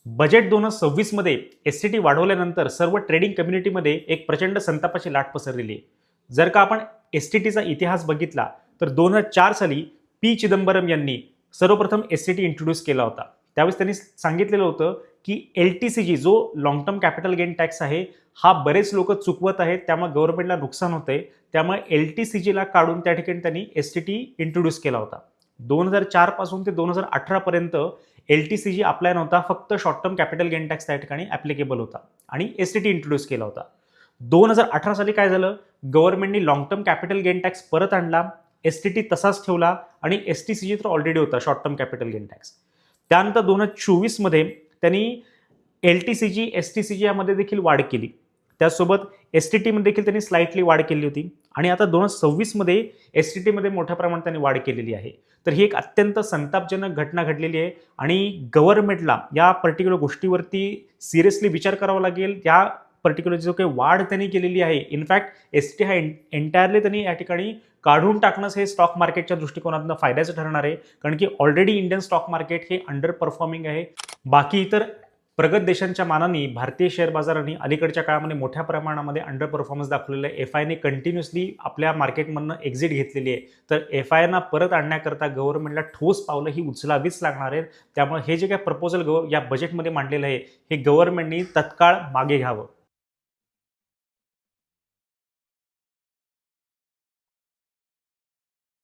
Budget 2026 मध्ये S-T-T वाढवल्यानंतर सर्व ट्रेडिंग कम्युनिटीमध्ये एक प्रचंड संतापाची लाट पसरलेली आहे. जर का आपण एस-टी-टीचा इतिहास बघितला तर 2004 साली पी चिदंबरम यांनी सर्वप्रथम एस-टी-टी इंट्रोड्यूस केला होता. त्यावेळेस त्यांनी सांगितलेलं होतं की एल-टी-सी-जी जो long term capital gain tax आहे हा बरेच लोक चुकवत आहेत, त्यामुळे गव्हर्नमेंटला नुकसान होतंय. त्यामुळे एल-टी-सी-जीला काढून त्या ठिकाणी त्यांनी एस-टी-टी इंट्रोड्यूस केला होता. 2004 पासून ते 2018 पर्यंत एल-टी-सी-जी अप्लाय नव्हता, फक्त short term capital gain tax त्या ठिकाणी ॲप्लिकेबल होता आणि एस-टी-टी इंट्रोड्यूस केला होता. 2018 साली काय झालं, गव्हर्नमेंटनी long term capital gain tax परत आणला, एस-टी-टी तसाच ठेवला आणि एस-टी-सी-जी तर ऑलरेडी होता short term capital gain tax. त्यानंतर 2024 मध्ये त्यांनी एल-टी-सी-जी एस-टी-सी-जी यामध्ये देखील वाढ केली. त्यासोबत एस-टी-टीमध्ये देखील त्यांनी स्लाइटली वाढ केली होती आणि आता 2026 मध्ये एस-टी-टीमध्ये मोठ्या प्रमाणात त्यांनी वाढ केलेली आहे. तर ही एक अत्यंत संतापजनक घटना घडलेली आहे आणि गव्हर्नमेंटला या पर्टिक्युलर गोष्टीवरती सिरियसली विचार करावा लागेल. या पर्टिक्युलर जो काही वाढ त्यांनी केलेली आहे, इनफॅक्ट एस-टी हा एंटायरली त्यांनी या ठिकाणी काढून टाकणं हे स्टॉक मार्केटच्या दृष्टिकोनातून फायद्याचं ठरणार आहे, कारण की ऑलरेडी इंडियन स्टॉक मार्केट हे अंडर परफॉर्मिंग आहे. बाकी इतर प्रगत देशांच्या मानाने भारतीय शेअर बाजारांनी अलीकडच्या काळामध्ये मोठ्या प्रमाणामध्ये अंडर परफॉर्मन्स दाखवलेलं आहे. एफ-आयने कंटिन्युअसली आपल्या मार्केटमधनं एक्झिट घेतलेली आहे. तर एफ-आयना परत आणण्याकरता गव्हर्नमेंटला ठोस पावलं ही उचलावीच लागणार आहेत. त्यामुळे हे जे काही प्रपोजल या बजेटमध्ये मांडलेलं आहे हे गव्हर्नमेंटनी तत्काळ मागे घ्यावं.